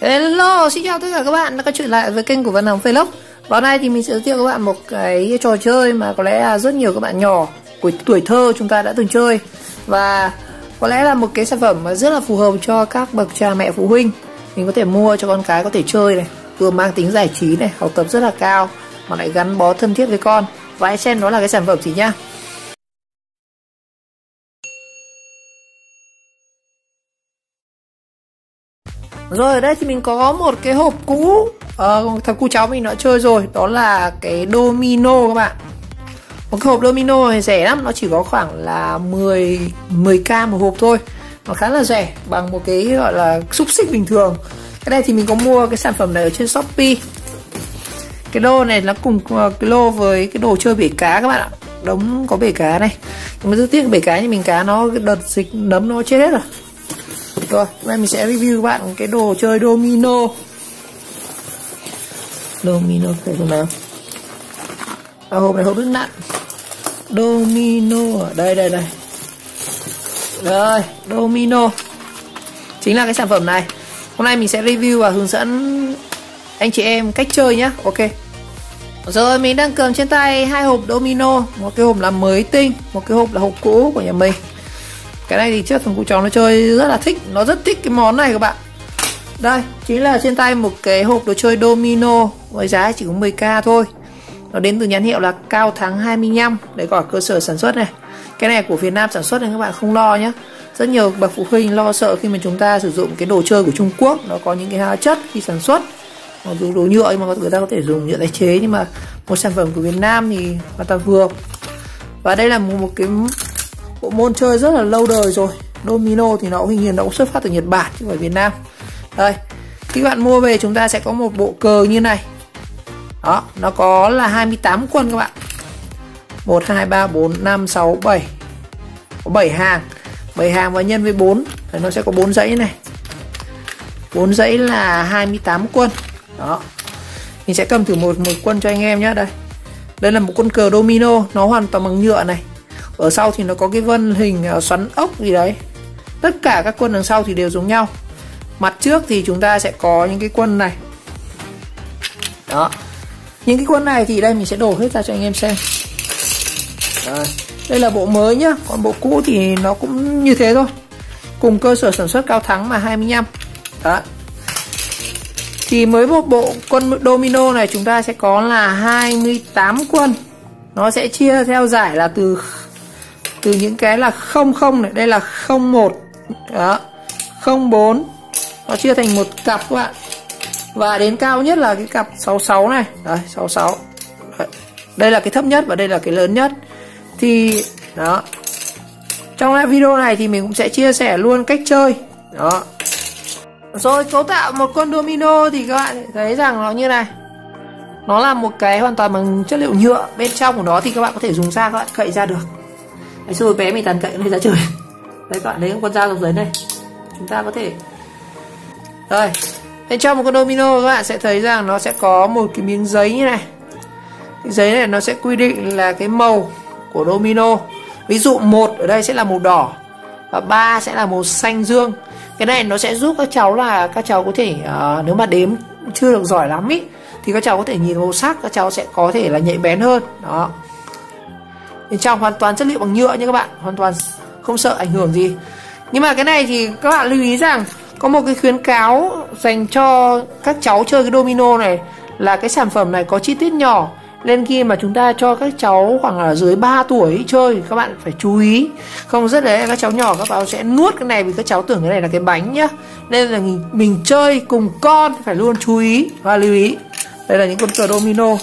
Hello, xin chào tất cả các bạn đã quay trở lại với kênh của Văn Hồng Vlog. Vào nay thì mình sẽ giới thiệu các bạn một cái trò chơi mà có lẽ là rất nhiều các bạn nhỏ của tuổi thơ chúng ta đã từng chơi, và có lẽ là một cái sản phẩm mà rất là phù hợp cho các bậc cha mẹ phụ huynh. Mình có thể mua cho con cái có thể chơi này, vừa mang tính giải trí này, học tập rất là cao mà lại gắn bó thân thiết với con. Và hãy xem đó là cái sản phẩm gì nhá. Rồi ở đây thì mình có một cái hộp cũ, thằng cu cháu mình đã chơi rồi, đó là cái domino các bạn. Một cái hộp domino này rẻ lắm, nó chỉ có khoảng là 10k một hộp thôi. Nó khá là rẻ, bằng một cái gọi là xúc xích bình thường. Cái này thì mình có mua cái sản phẩm này ở trên Shopee. Cái lô này nó cùng cái lô với cái đồ chơi bể cá các bạn ạ. Đống có bể cá này. Nhưng mà rất tiếc bể cá như mình cá nó đợt dịch nấm nó chết hết rồi. Rồi, hôm nay mình sẽ review các bạn cái đồ chơi domino. Domino phải không nào? Hộp này hộp rất nặng. Domino ở đây. Rồi, domino chính là cái sản phẩm này. Hôm nay mình sẽ review và hướng dẫn anh chị em cách chơi nhá. Ok. Rồi, mình đang cầm trên tay hai hộp domino, một cái hộp là mới tinh, một cái hộp là hộp cũ của nhà mình. Cái này thì trước thằng cụ cháu nó chơi rất là thích, nó rất thích cái món này các bạn. Đây, chính là trên tay một cái hộp đồ chơi domino với giá chỉ có 10k thôi. Nó đến từ nhãn hiệu là Cao Thắng 25, đấy gọi cơ sở sản xuất này. Cái này của Việt Nam sản xuất nên các bạn không lo nhé. Rất nhiều bậc phụ huynh lo sợ khi mà chúng ta sử dụng cái đồ chơi của Trung Quốc, nó có những cái hóa chất khi sản xuất. Mặc dù đồ nhựa nhưng mà người ta có thể dùng nhựa tái chế, nhưng mà một sản phẩm của Việt Nam thì hoàn toàn vừa. Và đây là một cái bộ môn chơi rất là lâu đời rồi. Domino thì nó hình như nó cũng xuất phát từ Nhật Bản chứ không phải Việt Nam. Đây, khi bạn mua về chúng ta sẽ có một bộ cờ như này. Đó, nó có là 28 quân các bạn. 1, 2, 3, 4, 5, 6, 7. Có 7 hàng. 7 hàng và nhân với 4 thì nó sẽ có 4 dãy này. 4 dãy là 28 quân. Đó. Mình sẽ cầm thử một quân cho anh em nhé. Đây là một quân cờ domino, nó hoàn toàn bằng nhựa này. Ở sau thì nó có cái vân hình xoắn ốc gì đấy. Tất cả các quân đằng sau thì đều giống nhau. Mặt trước thì chúng ta sẽ có những cái quân này. Đó. Những cái quân này thì đây mình sẽ đổ hết ra cho anh em xem. Rồi. Đây là bộ mới nhá. Còn bộ cũ thì nó cũng như thế thôi. Cùng cơ sở sản xuất Cao Thắng mà 25. Đó. Thì mới một bộ quân domino này chúng ta sẽ có là 28 quân. Nó sẽ chia theo giải là từ những cái là 00 này, đây là 01. Đó. 04. Nó chia thành một cặp các bạn. Và đến cao nhất là cái cặp 66 này. Đấy, 66. Đấy. Đây là cái thấp nhất và đây là cái lớn nhất. Thì đó. Trong video này thì mình cũng sẽ chia sẻ luôn cách chơi. Đó. Rồi cấu tạo một con domino thì các bạn thấy rằng nó như này. Nó là một cái hoàn toàn bằng chất liệu nhựa. Bên trong của nó thì các bạn có thể dùng dao các bạn cậy ra được. Đấy, xưa bé mình toàn cậy nó đi ra trời. Đấy các bạn thấy con dao dòng giấy này. Chúng ta có thể. Rồi. Bên trong một con domino các bạn sẽ thấy rằng nó sẽ có một cái miếng giấy như này. Cái giấy này nó sẽ quy định là cái màu của domino. Ví dụ 1 ở đây sẽ là màu đỏ và 3 sẽ là màu xanh dương. Cái này nó sẽ giúp các cháu có thể nếu mà đếm chưa được giỏi lắm ý, thì các cháu có thể nhìn màu sắc, các cháu sẽ có thể là nhạy bén hơn. Đó. Bên trong hoàn toàn chất liệu bằng nhựa nha các bạn, hoàn toàn không sợ ảnh hưởng gì. Nhưng mà cái này thì các bạn lưu ý rằng có một cái khuyến cáo dành cho các cháu chơi cái domino này là cái sản phẩm này có chi tiết nhỏ, nên khi mà chúng ta cho các cháu khoảng là dưới 3 tuổi chơi các bạn phải chú ý. Không rất đấy các cháu nhỏ các bạn sẽ nuốt cái này vì các cháu tưởng cái này là cái bánh nhá. Nên là mình chơi cùng con phải luôn chú ý và lưu ý. Đây là những con cờ domino.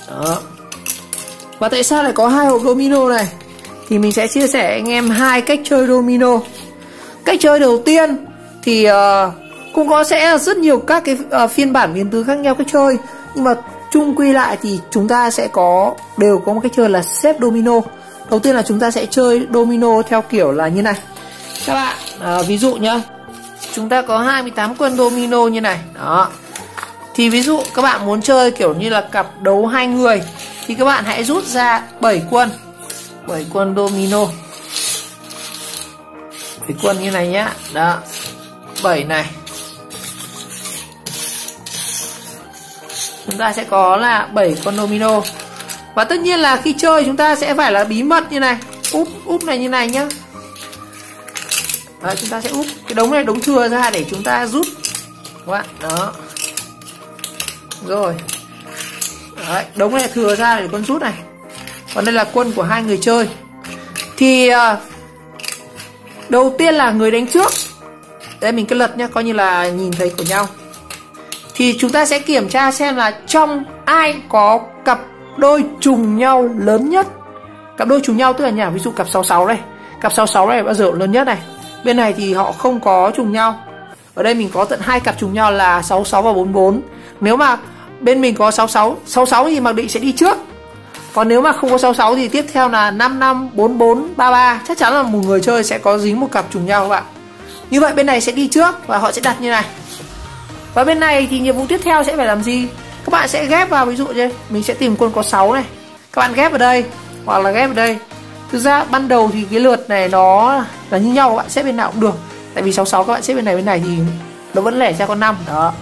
Đó. Và tại sao lại có hai hộp domino này? Thì mình sẽ chia sẻ anh em hai cách chơi domino. Cách chơi đầu tiên thì cũng sẽ rất nhiều các cái phiên bản biến tứ khác nhau cách chơi, nhưng mà chung quy lại thì chúng ta sẽ đều có một cách chơi là xếp domino. Đầu tiên là chúng ta sẽ chơi domino theo kiểu là như này. Các bạn ví dụ nhá, chúng ta có 28 quân domino như này. Đó. Thì ví dụ các bạn muốn chơi kiểu như là cặp đấu 2 người thì các bạn hãy rút ra 7 quân. 7 quân domino. 7 quân như này nhá. Đó. 7 này. chúng ta sẽ có là 7 con domino. Và tất nhiên là khi chơi chúng ta sẽ phải là bí mật như này, úp này như này nhá. Đấy, chúng ta sẽ úp cái đống này, đống thừa ra để chúng ta rút các bạn. Đó. Rồi. Đấy, đống này thừa ra để con rút này. Còn đây là quân của hai người chơi. Thì đầu tiên là người đánh trước. Đây mình cứ lật nhá, coi như là nhìn thấy của nhau. Thì chúng ta sẽ kiểm tra xem là trong ai có cặp đôi trùng nhau lớn nhất. Cặp đôi trùng nhau tức là nhà, ví dụ cặp 66 đây. Cặp 66 này bao giờ lớn nhất này. Bên này thì họ không có trùng nhau. Ở đây mình có tận 2 cặp trùng nhau là 66 và 44. Nếu mà bên mình có 66 thì mặc định sẽ đi trước. Còn nếu mà không có 66 thì tiếp theo là 55, 44, 33. Chắc chắn là một người chơi sẽ có dính một cặp trùng nhau các bạn. Như vậy bên này sẽ đi trước và họ sẽ đặt như này. Và bên này thì nhiệm vụ tiếp theo sẽ phải làm gì? Các bạn sẽ ghép vào, ví dụ như mình sẽ tìm quân có 6 này. Các bạn ghép vào đây hoặc là ghép vào đây. Thực ra ban đầu thì cái lượt này nó là như nhau, các bạn xếp bên nào cũng được. Tại vì 66 các bạn xếp bên này thì nó vẫn lẻ ra con 5 đó.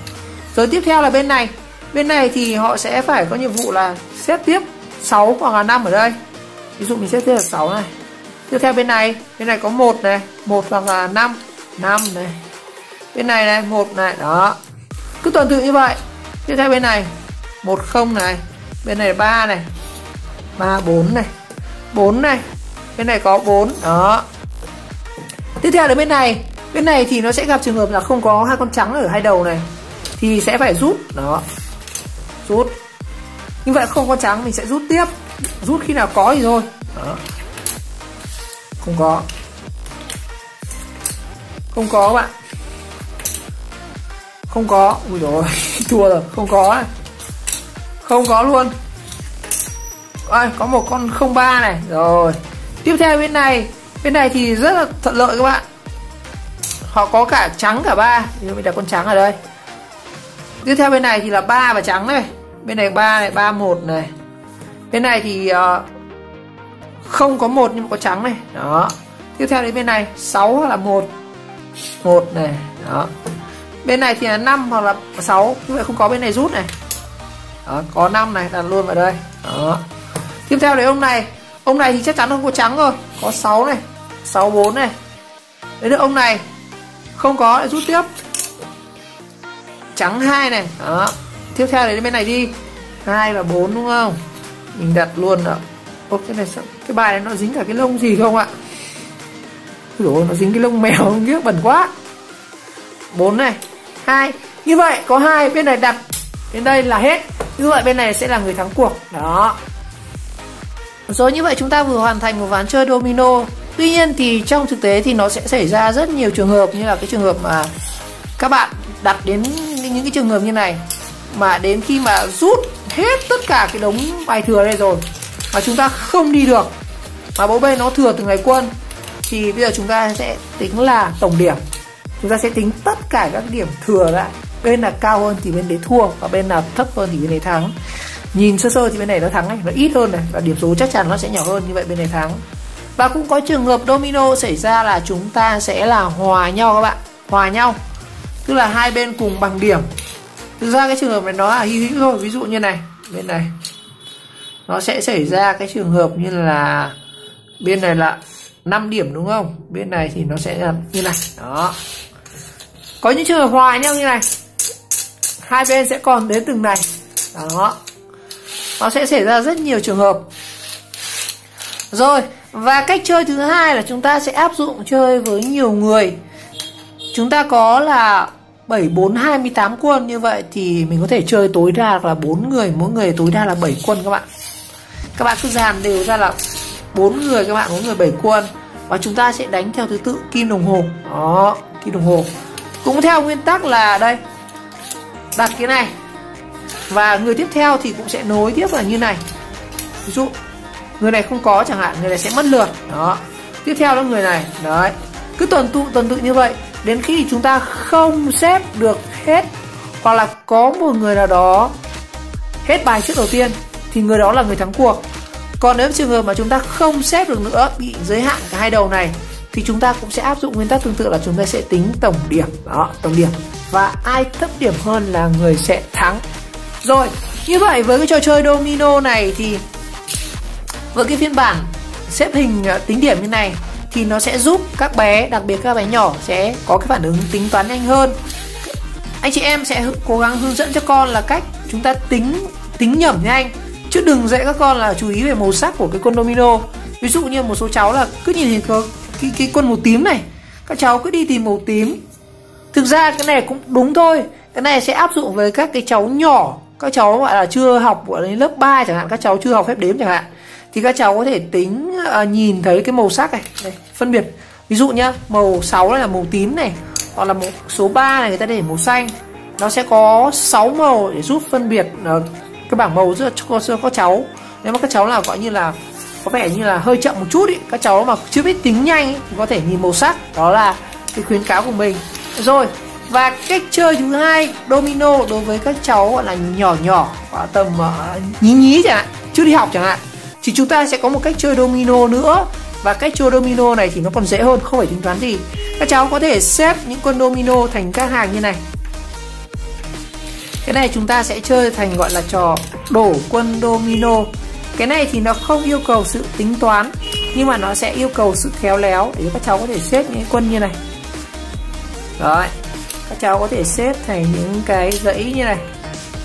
Rồi tiếp theo là bên này. Bên này thì họ sẽ phải có nhiệm vụ là xếp tiếp 6 hoặc là 5 ở đây. Ví dụ mình xếp tiếp là 6 này. Tiếp theo bên này có 1 này, 1 hoặc là 5 này. Bên này 1 này, đó. Cứ tuần tự như vậy. Tiếp theo bên này 1 0 này, bên này 3 này. 3 4 này. 4 này. Bên này có 4, đó. Tiếp theo đến bên này thì nó sẽ gặp trường hợp là không có hai con trắng ở hai đầu này thì sẽ phải rút, đó. Rút. Như vậy không có trắng mình sẽ rút tiếp. Rút khi nào có thì thôi. Đó. Không có. Không có các bạn. Không có. Ui dồi ôi, thua rồi, không có này. Không có luôn. Ôi, có một con 03 này. Rồi. Tiếp theo bên này thì rất là thuận lợi các bạn. Họ có cả trắng cả 3. Thì mình đặt con trắng ở đây. Tiếp theo bên này thì là 3 và trắng này. Bên này 3 này, 3 1 này. Bên này thì không có 1 nhưng mà có trắng này. Đó. Tiếp theo đến bên này 6 hoặc là 1 này. Đó. Bên này thì là 5 hoặc là 6. Như vậy không có bên này rút này. Đó, có 5 này, đặt luôn vào đây. Đó. Tiếp theo đến ông này. Ông này thì chắc chắn không có trắng rồi. Có 6 này, 6 4 này. Đến được ông này không có, lại rút tiếp. Trắng 2 này. Đó. Tiếp theo đến bên này đi. 2 và 4 đúng không? Mình đặt luôn đó. Ô, cái này cái bài này nó dính cả cái lông gì không ạ? Ủa, nó dính cái lông mèo không biết, bẩn quá. 4 này, 2. Như vậy có 2, bên này đặt đến đây là hết. Như vậy bên này sẽ là người thắng cuộc. Đó. Rồi như vậy chúng ta vừa hoàn thành một ván chơi domino. Tuy nhiên thì trong thực tế thì nó sẽ xảy ra rất nhiều trường hợp, như là cái trường hợp mà các bạn đặt đến những cái trường hợp như này, mà đến khi mà rút hết tất cả cái đống bài thừa đây rồi mà chúng ta không đi được, mà bố bên nó thừa từng ngày quân, thì bây giờ chúng ta sẽ tính là tổng điểm. Chúng ta sẽ tính tất cả các điểm thừa lại. Bên nào cao hơn thì bên đấy thua, và bên nào thấp hơn thì bên đấy thắng. Nhìn sơ sơ thì bên này nó thắng này, nó ít hơn này, và điểm số chắc chắn nó sẽ nhỏ hơn, như vậy bên này thắng. Và cũng có trường hợp domino xảy ra là chúng ta sẽ là hòa nhau các bạn. Hòa nhau, tức là hai bên cùng bằng điểm. Thực ra cái trường hợp này nó là hy hữu thôi. Ví dụ như này, bên này nó sẽ xảy ra cái trường hợp như là bên này là 5 điểm đúng không? Bên này thì nó sẽ là như này. Đó. Có những trường hợp hòa nhau như này, hai bên sẽ còn đến từng này. Đó. Nó sẽ xảy ra rất nhiều trường hợp. Rồi, và cách chơi thứ hai là chúng ta sẽ áp dụng chơi với nhiều người. Chúng ta có là 7 4 28 quân, như vậy thì mình có thể chơi tối đa là 4 người, mỗi người tối đa là 7 quân các bạn. Các bạn cứ dàn đều ra là 4 người các bạn, mỗi người 7 quân. Và chúng ta sẽ đánh theo thứ tự kim đồng hồ. Đó, kim đồng hồ. Cũng theo nguyên tắc là đây, đặt cái này và người tiếp theo thì cũng sẽ nối tiếp là như này. Ví dụ người này không có chẳng hạn, người này sẽ mất lượt. Đó. Tiếp theo là người này. Đấy. Cứ tuần tự như vậy đến khi chúng ta không xếp được hết, hoặc là có một người nào đó hết bài trước đầu tiên thì người đó là người thắng cuộc. Còn nếu trường hợp mà chúng ta không xếp được nữa, bị giới hạn cả hai đầu này, thì chúng ta cũng sẽ áp dụng nguyên tắc tương tự là chúng ta sẽ tính tổng điểm. Đó, tổng điểm. Và ai thấp điểm hơn là người sẽ thắng. Rồi, Như vậy với cái trò chơi domino này thì với cái phiên bản xếp hình tính điểm như này thì nó sẽ giúp các bé, đặc biệt các bé nhỏ sẽ có cái phản ứng tính toán nhanh hơn. Anh chị em sẽ cố gắng hướng dẫn cho con là cách chúng ta tính nhẩm nhanh, chứ đừng dạy các con là chú ý về màu sắc của cái quân domino. Ví dụ như một số cháu là cứ nhìn thấy cái quân màu tím này, các cháu cứ đi tìm màu tím. Thực ra cái này cũng đúng thôi, cái này sẽ áp dụng với các cái cháu nhỏ, các cháu gọi là chưa học ở đến lớp 3 chẳng hạn, các cháu chưa học phép đếm chẳng hạn, thì các cháu có thể tính nhìn thấy cái màu sắc này, đây, phân biệt. Ví dụ nhá, màu 6 này là màu tím này, hoặc là số 3 này người ta để màu xanh. Nó sẽ có 6 màu để giúp phân biệt cái bảng màu giữa các cháu. Nếu mà các cháu nào gọi như là có vẻ như là hơi chậm một chút ý, các cháu mà chưa biết tính nhanh ý, thì có thể nhìn màu sắc. Đó là cái khuyến cáo của mình. Rồi, và cách chơi thứ hai domino đối với các cháu gọi là nhỏ tầm nhí chẳng hạn, chưa đi học chẳng hạn, thì chúng ta sẽ có một cách chơi domino nữa. Và cách chơi domino này thì nó còn dễ hơn, không phải tính toán gì. Các cháu có thể xếp những con domino thành các hàng như này. Cái này chúng ta sẽ chơi thành gọi là trò đổ quân domino. Cái này thì nó không yêu cầu sự tính toán, nhưng mà nó sẽ yêu cầu sự khéo léo để các cháu có thể xếp những quân như này. Rồi, các cháu có thể xếp thành những cái dãy như này.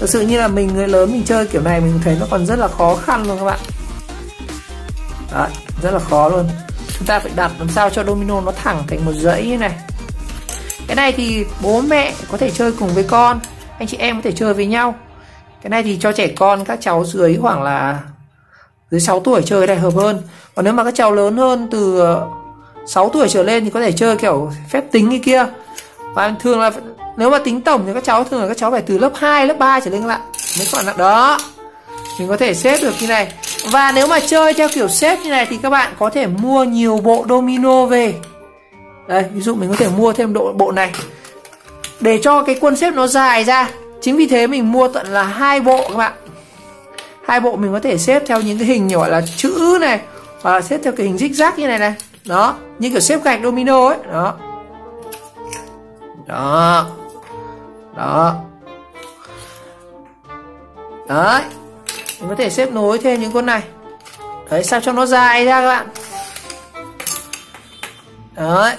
Thực sự như là mình người lớn mình chơi kiểu này mình thấy nó còn rất là khó khăn luôn các bạn. Đấy, rất là khó luôn. Chúng ta phải đặt làm sao cho domino nó thẳng thành một dãy như này. Cái này thì bố mẹ có thể chơi cùng với con, anh chị em có thể chơi với nhau. Cái này thì cho trẻ con, các cháu dưới khoảng là dưới 6 tuổi chơi cái này hợp hơn. Còn nếu mà các cháu lớn hơn từ 6 tuổi trở lên thì có thể chơi kiểu phép tính như kia. Và thường là nếu mà tính tổng thì các cháu thường là các cháu phải từ lớp 2, lớp 3 trở lên lại mới còn là đó. Mình có thể xếp được như này. Và nếu mà chơi theo kiểu xếp như này thì các bạn có thể mua nhiều bộ domino về. Đây, ví dụ mình có thể mua thêm bộ này để cho cái quân xếp nó dài ra. Chính vì thế mình mua tận là 2 bộ các bạn. 2 bộ mình có thể xếp theo những cái hình gọi là chữ này, hoặc là xếp theo cái hình zigzag như này này. Đó, như kiểu xếp gạch domino ấy. Đó. Đó. Đó. Đấy. Mình có thể xếp nối thêm những con này. Đấy, sao cho nó dài ra các bạn. Đấy.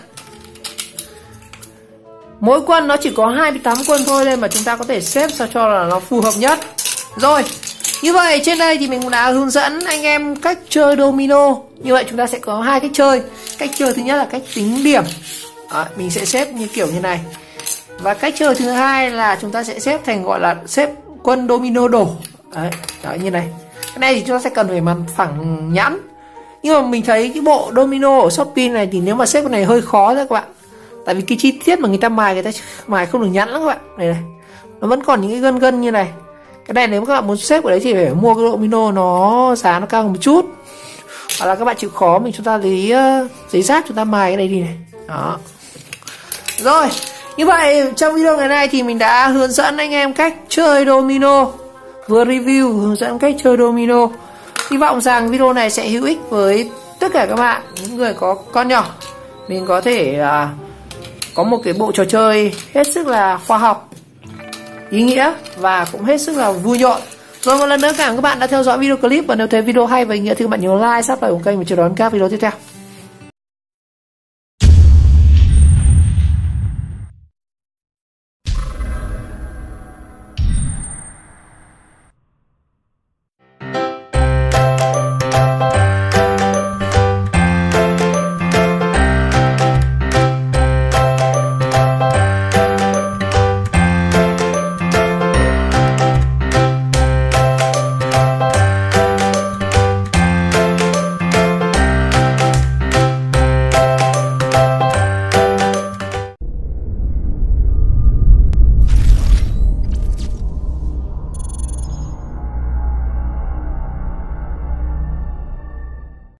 Mỗi quân nó chỉ có 28 quân thôi, nên mà chúng ta có thể xếp sao cho là nó phù hợp nhất. Rồi, như vậy trên đây thì mình cũng đã hướng dẫn anh em cách chơi domino. Như vậy chúng ta sẽ có 2 cách chơi. Cách chơi thứ nhất là cách tính điểm. Đó, mình sẽ xếp như kiểu như này. Và cách chơi thứ hai là chúng ta sẽ xếp thành gọi là xếp quân domino đổ. Đấy, đó, như này. Cái này thì chúng ta sẽ cần phải mặt phẳng nhẵn. Nhưng mà mình thấy cái bộ domino ở Shopee này thì nếu mà xếp cái này hơi khó đấy các bạn. Tại vì cái chi tiết mà người ta mài không được nhẵn lắm các bạn. Đây này, nó vẫn còn những cái gân gân như này. Cái này nếu các bạn muốn xếp ở đấy thì phải mua cái domino nó giá nó cao hơn một chút. Hoặc là các bạn chịu khó mình chúng ta lấy giấy ráp chúng ta mài cái này đi này. Đó. Rồi, như vậy trong video ngày nay thì mình đã hướng dẫn anh em cách chơi domino, vừa review hướng dẫn cách chơi domino. Hy vọng rằng video này sẽ hữu ích với tất cả các bạn, những người có con nhỏ. Mình có thể có một cái bộ trò chơi hết sức là khoa học, ý nghĩa và cũng hết sức là vui nhộn. Rồi, một lần nữa cảm ơn các bạn đã theo dõi video clip, và nếu thấy video hay và ý nghĩa thì các bạn nhớ like, subscribe của kênh và chờ đón các video tiếp theo.